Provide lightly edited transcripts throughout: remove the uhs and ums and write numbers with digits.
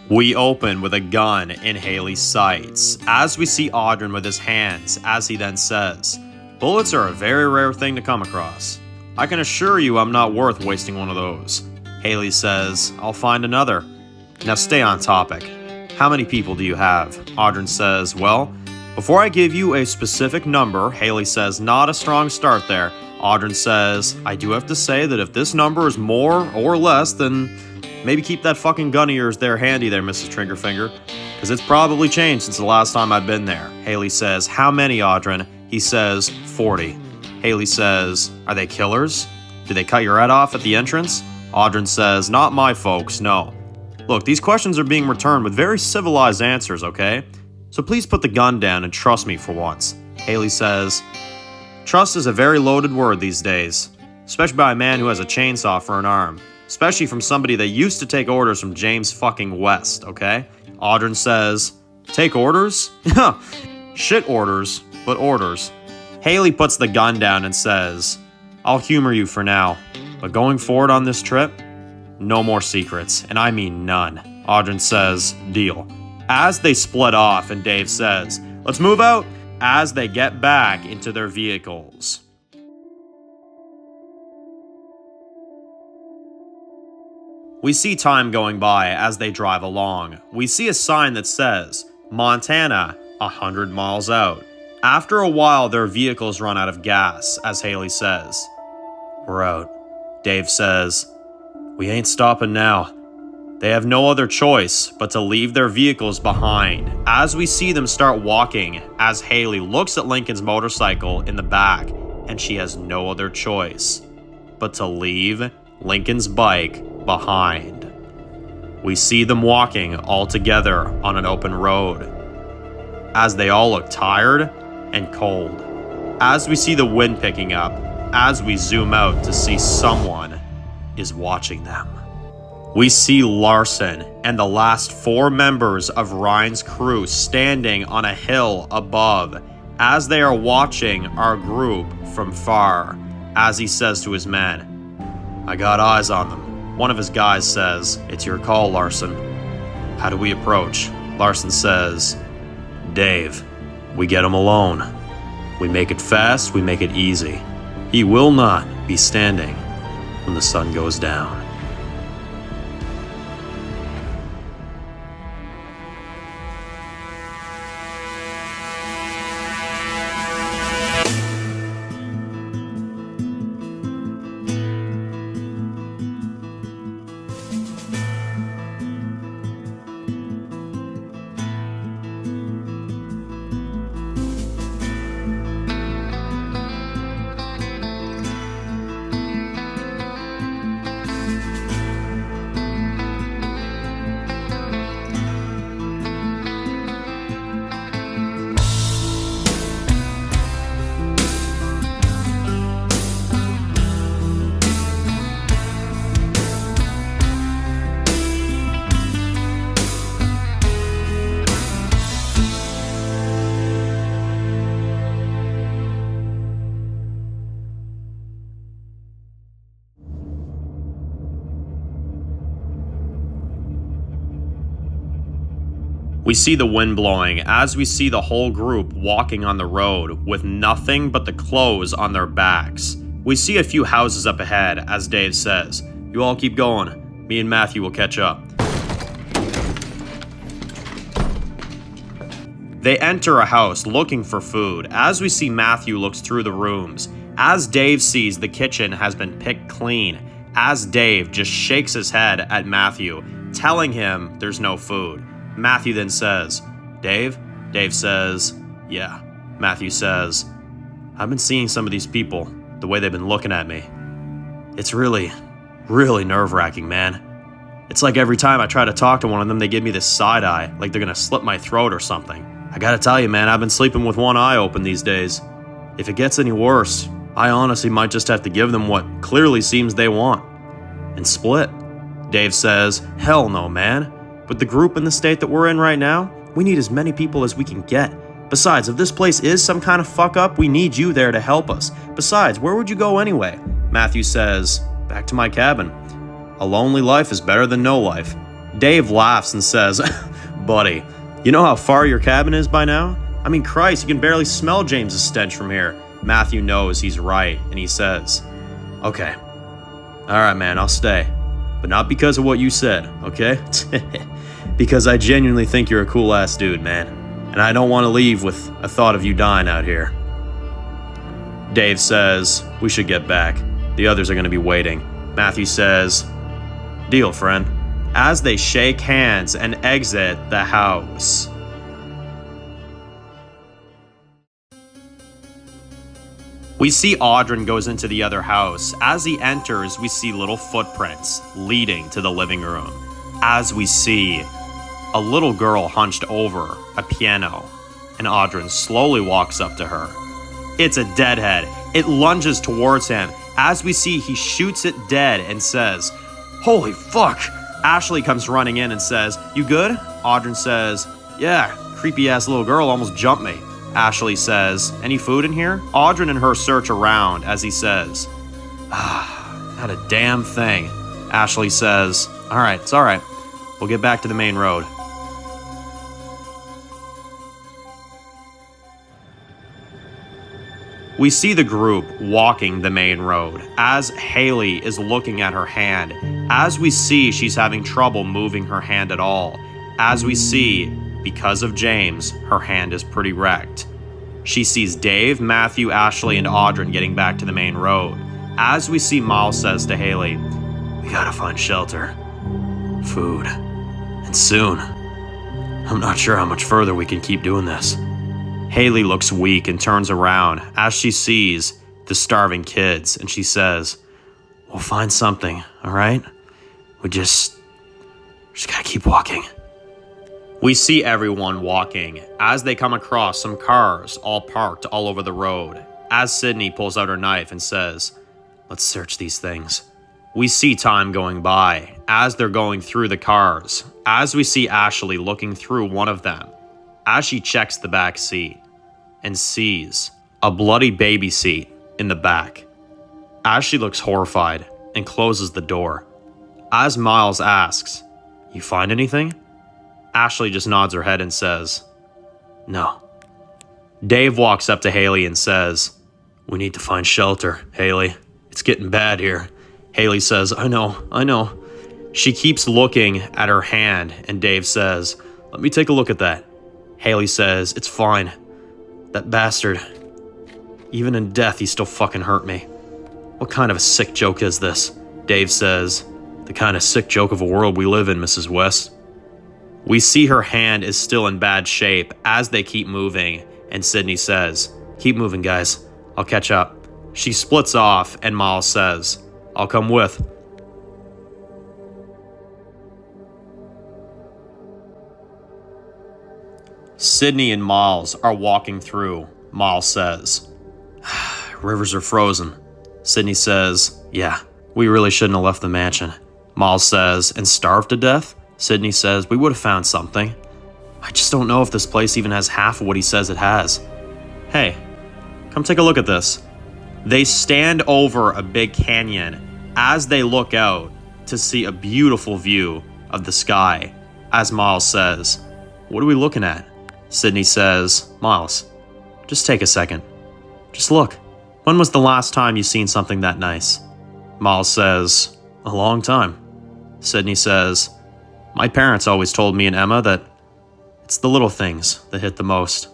We open with a gun in Haley's sights, as we see Audrey with his hands, as he then says, "Bullets are a very rare thing to come across. I can assure you I'm not worth wasting one of those." Haley says, "I'll find another." "Now stay on topic. How many people do you have?" Audrey says, "Well, before I give you a specific number," Haley says, "not a strong start there." Audrey says, "I do have to say that if this number is more or less, then maybe keep that fucking gun of yours there handy there, Mrs. Triggerfinger, because it's probably changed since the last time I've been there." Haley says, "How many, Audrey?" He says, 40. Haley says, "Are they killers? Did they cut your head off at the entrance?" Audrey says, "Not my folks, no. Look, these questions are being returned with very civilized answers, okay? So please put the gun down and trust me for once." Haley says, "Trust is a very loaded word these days, especially by a man who has a chainsaw for an arm. Especially from somebody that used to take orders from James fucking West, okay?" Audrey says, "Take orders?" "Shit orders, but orders." Haley puts the gun down and says, "I'll humor you for now, but going forward on this trip, no more secrets, and I mean none." Audrey says, "Deal." As they split off and Dave says, "Let's move out," as they get back into their vehicles. We see time going by as they drive along. We see a sign that says, "Montana, 100 miles out." After a while, their vehicles run out of gas, as Haley says, "We're out." Dave says, "We ain't stopping now." They have no other choice but to leave their vehicles behind, as we see them start walking, as Haley looks at Lincoln's motorcycle in the back, and she has no other choice but to leave Lincoln's bike behind. We see them walking all together on an open road, as they all look tired and cold, as we see the wind picking up, as we zoom out to see someone is watching them. We see Larson and the last 4 members of Ryan's crew standing on a hill above, as they are watching our group from far, as he says to his men, "I got eyes on them." One of his guys says, "It's your call, Larson." "How do we approach?" Larson says, "Dave, we get him alone. We make it fast, we make it easy. He will not be standing when the sun goes down." We see the wind blowing as we see the whole group walking on the road with nothing but the clothes on their backs. We see a few houses up ahead as Dave says, "You all keep going. Me and Matthew will catch up." They enter a house looking for food as we see Matthew looks through the rooms, as Dave sees the kitchen has been picked clean, as Dave just shakes his head at Matthew, telling him there's no food. Matthew then says, "Dave?" Dave says, "Yeah." Matthew says, "I've been seeing some of these people, the way they've been looking at me. It's really, really nerve-wracking, man. It's like every time I try to talk to one of them, they give me this side eye, like they're gonna slit my throat or something. I gotta tell you, man, I've been sleeping with one eye open these days. If it gets any worse, I honestly might just have to give them what clearly seems they want and split." Dave says, "Hell no, man. With the group in the state that we're in right now, we need as many people as we can get. Besides, if this place is some kind of fuck up, we need you there to help us. Besides, where would you go anyway?" Matthew says, "Back to my cabin. A lonely life is better than no life." Dave laughs and says, "Buddy, you know how far your cabin is by now? I mean, Christ, you can barely smell James's stench from here." Matthew knows he's right, and he says, "Okay. Alright, man, I'll stay. But not because of what you said, okay? Because I genuinely think you're a cool-ass dude, man. And I don't want to leave with a thought of you dying out here." Dave says, "We should get back. The others are going to be waiting." Matthew says, "Deal, friend." As they shake hands and exit the house. We see Audryn goes into the other house. As he enters, we see little footprints leading to the living room. As we see a little girl hunched over a piano, and Audryn slowly walks up to her. It's a deadhead. It lunges towards him. As we see, he shoots it dead and says, "Holy fuck!" Ashley comes running in and says, "You good?" Audryn says, "Yeah, creepy-ass little girl almost jumped me." Ashley says, "Any food in here?" Audryn and her search around as he says, "Not a damn thing." Ashley says, "All right, it's all right. We'll get back to the main road." We see the group walking the main road as Haley is looking at her hand. As we see, she's having trouble moving her hand at all. As we see, because of James, her hand is pretty wrecked. She sees Dave, Matthew, Ashley, and Audryn getting back to the main road. As we see, Miles says to Haley, "We gotta find shelter, food, and soon. I'm not sure how much further we can keep doing this." Haley looks weak and turns around as she sees the starving kids, and she says, "We'll find something, all right? We just gotta keep walking." We see everyone walking as they come across some cars all parked all over the road. As Sydney pulls out her knife and says, "Let's search these things." We see time going by as they're going through the cars. As we see Ashley looking through one of them, as she checks the back seat and sees a bloody baby seat in the back. Ashley looks horrified and closes the door. As Miles asks, "You find anything?" Ashley just nods her head and says, "No." Dave walks up to Haley and says, "We need to find shelter, Haley. It's getting bad here." Haley says, I know. She keeps looking at her hand, and Dave says, "Let me take a look at that." Haley says, "It's fine. That bastard. Even in death, he still fucking hurt me. What kind of a sick joke is this?" Dave says, "The kind of sick joke of a world we live in, Mrs. West." We see her hand is still in bad shape as they keep moving, and Sydney says, "Keep moving, guys. I'll catch up." She splits off, and Miles says, "I'll come with." Sydney and Miles are walking through. Miles says, "Rivers are frozen." Sydney says, "Yeah, we really shouldn't have left the mansion." Miles says, "And starved to death?" Sydney says, "We would have found something. I just don't know if this place even has half of what he says it has." "Hey, come take a look at this." They stand over a big canyon as they look out to see a beautiful view of the sky. As Miles says, "What are we looking at?" Sydney says, "Miles, just take a second. Just look. When was the last time you seen something that nice?" Miles says, "A long time." Sydney says, "My parents always told me and Emma that it's the little things that hit the most.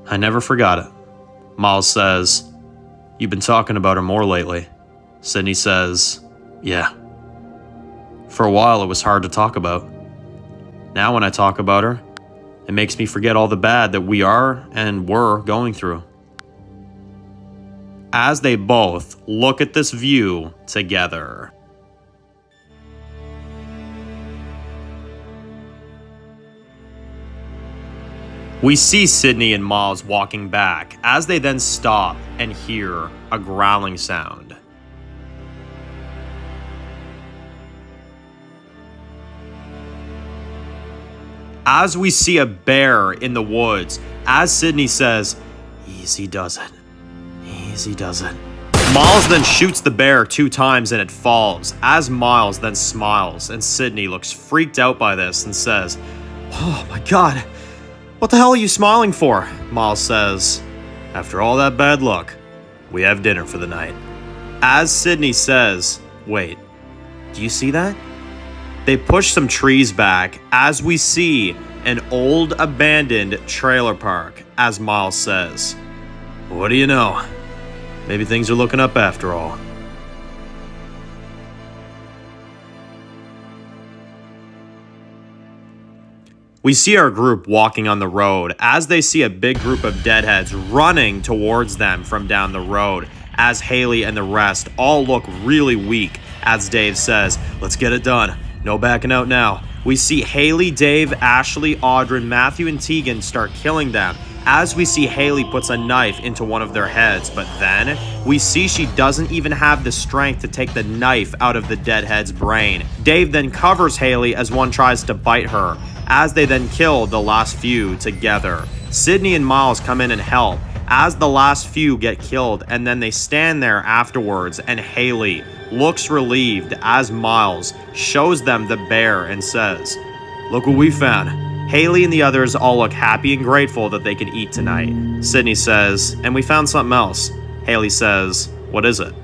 I never forgot it." Miles says, "You've been talking about her more lately." Sydney says, "Yeah. For a while it was hard to talk about. Now when I talk about her, it makes me forget all the bad that we are and were going through." As they both look at this view together. We see Sydney and Miles walking back as they then stop and hear a growling sound. As we see a bear in the woods, as Sydney says, "Easy does it. Easy does it." Miles then shoots the bear 2 times and it falls, as Miles then smiles, and Sydney looks freaked out by this and says, "Oh my god, what the hell are you smiling for?" Miles says, "After all that bad luck, we have dinner for the night." As Sydney says, "Wait, do you see that?" They push some trees back as we see an old abandoned trailer park, as Miles says, "What do you know? Maybe things are looking up after all." We see our group walking on the road as they see a big group of deadheads running towards them from down the road, as Haley and the rest all look really weak, as Dave says, "Let's get it done. No backing out now." We see Haley, Dave, Ashley, Audrey, Matthew, and Tegan start killing them, as we see Haley puts a knife into one of their heads, but then we see she doesn't even have the strength to take the knife out of the deadhead's brain. Dave then covers Haley as one tries to bite her, as they then kill the last few together. Sydney and Miles come in and help, as the last few get killed, and then they stand there afterwards, and Haley looks relieved as Miles shows them the bear and says, "Look what we found." Haley and the others all look happy and grateful that they can eat tonight. Sydney says, "And we found something else." Haley says, "What is it?"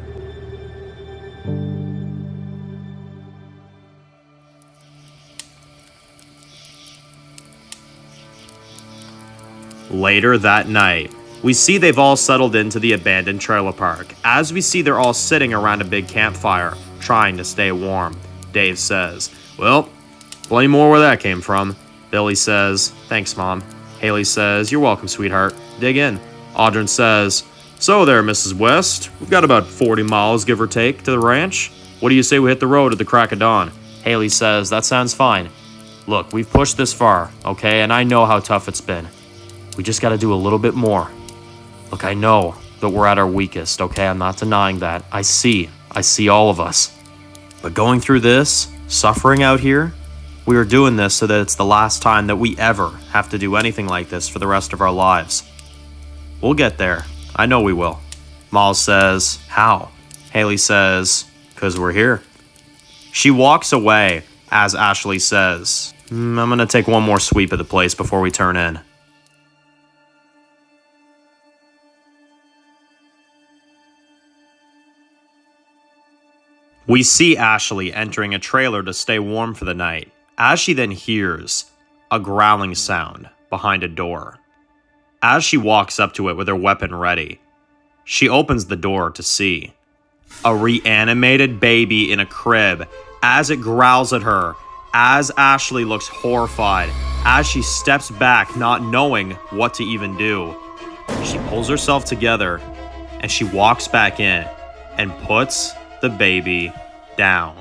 Later that night, we see they've all settled into the abandoned trailer park, as we see they're all sitting around a big campfire, trying to stay warm. Dave says, "Well, plenty more where that came from." Billy says, "Thanks, Mom." Haley says, "You're welcome, sweetheart. Dig in." Audrey says, "So there, Mrs. West. We've got about 40 miles, give or take, to the ranch. What do you say we hit the road at the crack of dawn?" Haley says, "That sounds fine. Look, we've pushed this far, okay, and I know how tough it's been. We just gotta do a little bit more. Look, I know that we're at our weakest, okay? I'm not denying that. I see all of us. But going through this, suffering out here, we are doing this so that it's the last time that we ever have to do anything like this for the rest of our lives. We'll get there. I know we will." Miles says, "How?" Haley says, "'Cause we're here." She walks away as Ashley says, I'm gonna take one more sweep at the place before we turn in." We see Ashley entering a trailer to stay warm for the night, as she then hears a growling sound behind a door. As she walks up to it with her weapon ready, she opens the door to see a reanimated baby in a crib as it growls at her, as Ashley looks horrified, as she steps back not knowing what to even do. She pulls herself together and she walks back in and puts the baby down.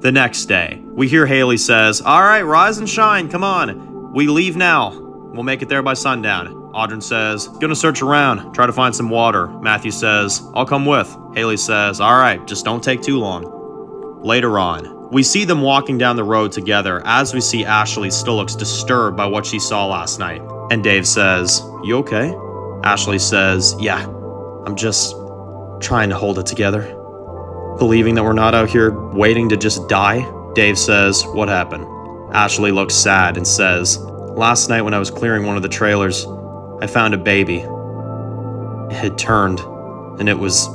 The next day, we hear Haley says, "All right, rise and shine, come on. We leave now. We'll make it there by sundown." Audrey says, "Gonna search around, try to find some water." Matthew says, "I'll come with." Haley says, "All right, just don't take too long." Later on, we see them walking down the road together, as we see Ashley still looks disturbed by what she saw last night. And Dave says, "You okay?" Ashley says, "Yeah, I'm just trying to hold it together. Believing that we're not out here waiting to just die." Dave says, "What happened?" Ashley looks sad and says, "Last night when I was clearing one of the trailers, I found a baby. It had turned, and it was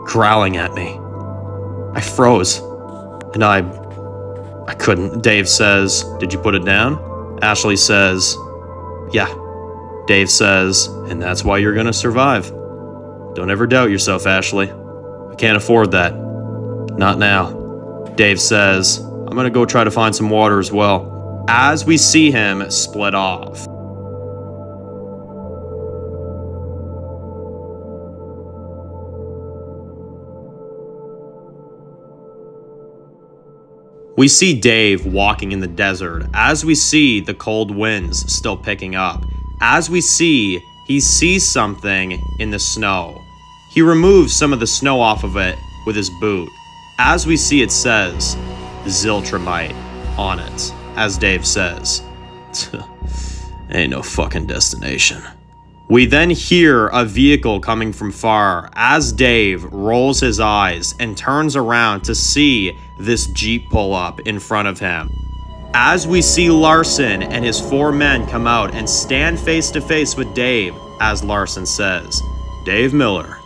growling at me. I froze, and I couldn't." Dave says, "Did you put it down?" Ashley says, "Yeah." Dave says, "And that's why you're gonna survive. Don't ever doubt yourself, Ashley. I can't afford that. Not now." Dave says, "I'm gonna go try to find some water as well." As we see him split off. We see Dave walking in the desert, as we see the cold winds still picking up. As we see, he sees something in the snow. He removes some of the snow off of it with his boot. As we see, it says Ziltramite on it, as Dave says. Ain't no fucking destination. We then hear a vehicle coming from far as Dave rolls his eyes and turns around to see this Jeep pull up in front of him. As we see Larson and his 4 men come out and stand face to face with Dave, as Larson says, "Dave Miller,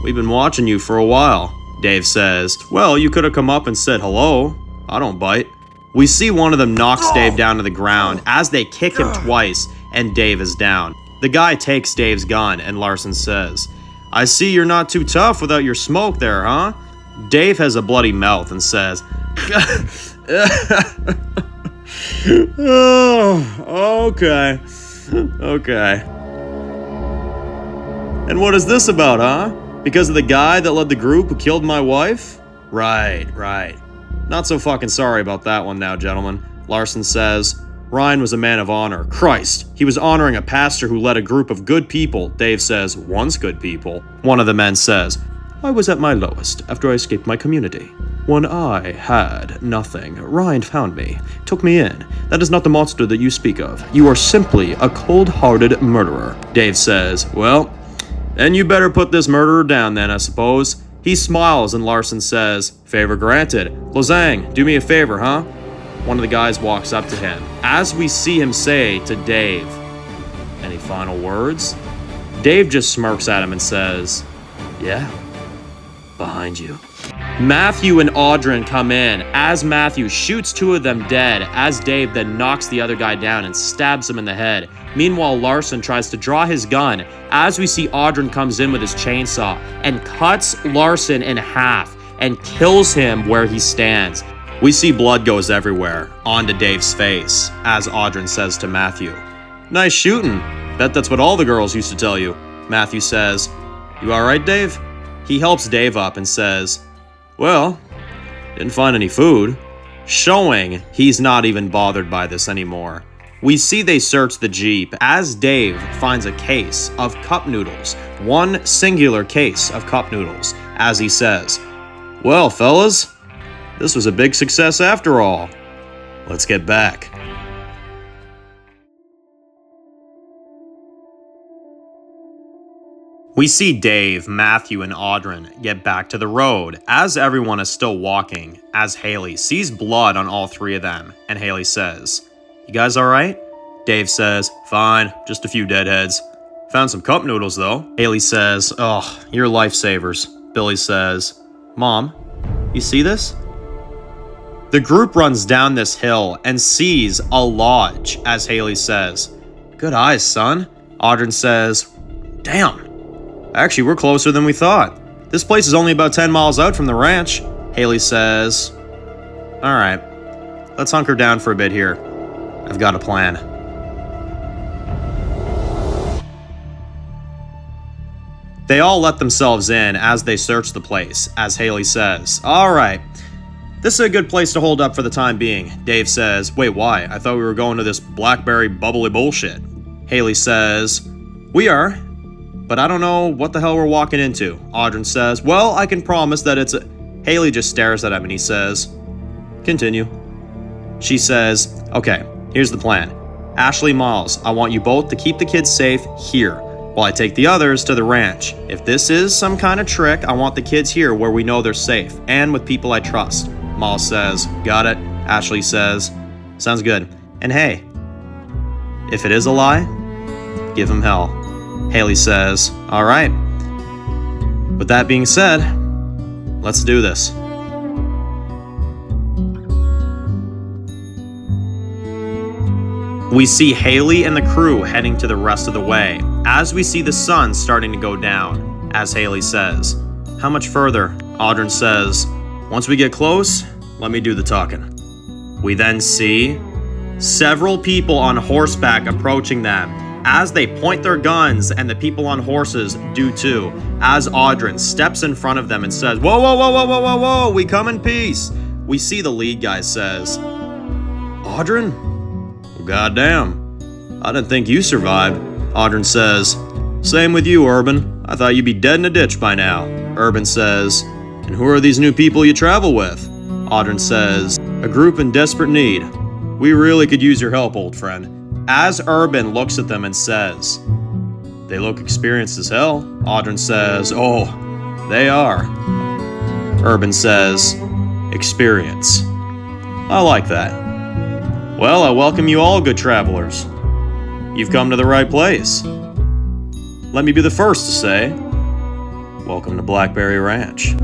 we've been watching you for a while." Dave says, "Well, you could have come up and said hello. I don't bite." We see one of them knocks Dave down to the ground as they kick him twice and Dave is down. The guy takes Dave's gun and Larson says, "I see you're not too tough without your smoke there, huh?" Dave has a bloody mouth and says, "Oh, okay. And what is this about, huh? Because of the guy that led the group who killed my wife?" Right. Not so fucking sorry about that one now, gentlemen. Larson says, "Ryan was a man of honor. Christ, he was honoring a pastor who led a group of good people." Dave says, "Once good people." One of the men says, "I was at my lowest after I escaped my community. When I had nothing, Ryan found me, took me in. That is not the monster that you speak of. You are simply a cold-hearted murderer." Dave says, "Well, then you better put this murderer down then, I suppose." He smiles and Larson says, "Favor granted. Lozang, do me a favor, huh?" One of the guys walks up to him, as we see him say to Dave, "Any final words?" Dave just smirks at him and says, "Yeah, behind you." Matthew and Audryn come in as Matthew shoots 2 of them dead as Dave then knocks the other guy down and stabs him in the head. Meanwhile, Larson tries to draw his gun as we see Audryn comes in with his chainsaw and cuts Larson in half and kills him where he stands. We see blood goes everywhere onto Dave's face as Audryn says to Matthew, "Nice shooting. Bet that's what all the girls used to tell you." Matthew says, "You alright, Dave?" He helps Dave up and says, "Well, didn't find any food," showing he's not even bothered by this anymore. We see they search the Jeep as Dave finds a case of cup noodles, one singular case of cup noodles, as he says, "Well, fellas, this was a big success after all. Let's get back." We see Dave, Matthew, and Audryn get back to the road as everyone is still walking, as Haley sees blood on all 3 of them, and Haley says, "You guys alright?" Dave says, "Fine, just a few deadheads. Found some cup noodles though." Haley says, "Oh, you're lifesavers." Billy says, "Mom, you see this?" The group runs down this hill and sees a lodge, as Haley says, "Good eyes, son." Audryn says, "Damn. Actually, we're closer than we thought. This place is only about 10 miles out from the ranch." Haley says, "Alright, let's hunker down for a bit here. I've got a plan." They all let themselves in as they search the place, as Haley says, "Alright, this is a good place to hold up for the time being." Dave says, "Wait, why? I thought we were going to this blackberry bubbly bullshit." Haley says, "We are, but I don't know what the hell we're walking into." Audryn says, "Well, I can promise that it's a..." Haley just stares at him and he says, "Continue." She says, "Okay, here's the plan. Ashley, Miles, I want you both to keep the kids safe here while I take the others to the ranch. If this is some kind of trick, I want the kids here where we know they're safe and with people I trust." Miles says, "Got it." Ashley says, "Sounds good. And hey, if it is a lie, give him hell." Haley says, "Alright. With that being said, let's do this." We see Haley and the crew heading to the rest of the way, as we see the sun starting to go down, as Haley says, "How much further?" Audryn says, "Once we get close, let me do the talking." We then see several people on horseback approaching them, as they point their guns, and the people on horses do too, as Audryn steps in front of them and says, "Whoa, whoa, whoa, whoa, whoa, whoa, whoa, we come in peace." We see the lead guy says, "Audryn? Well, goddamn, I didn't think you survived." Audryn says, "Same with you, Urban. I thought you'd be dead in a ditch by now." Urban says, "And who are these new people you travel with?" Audryn says, "A group in desperate need. We really could use your help, old friend." As Urban looks at them and says, "They look experienced as hell," Audryn says, "Oh, they are." Urban says, "Experience. I like that. Well, I welcome you all, good travelers. You've come to the right place. Let me be the first to say, welcome to Blackberry Ranch."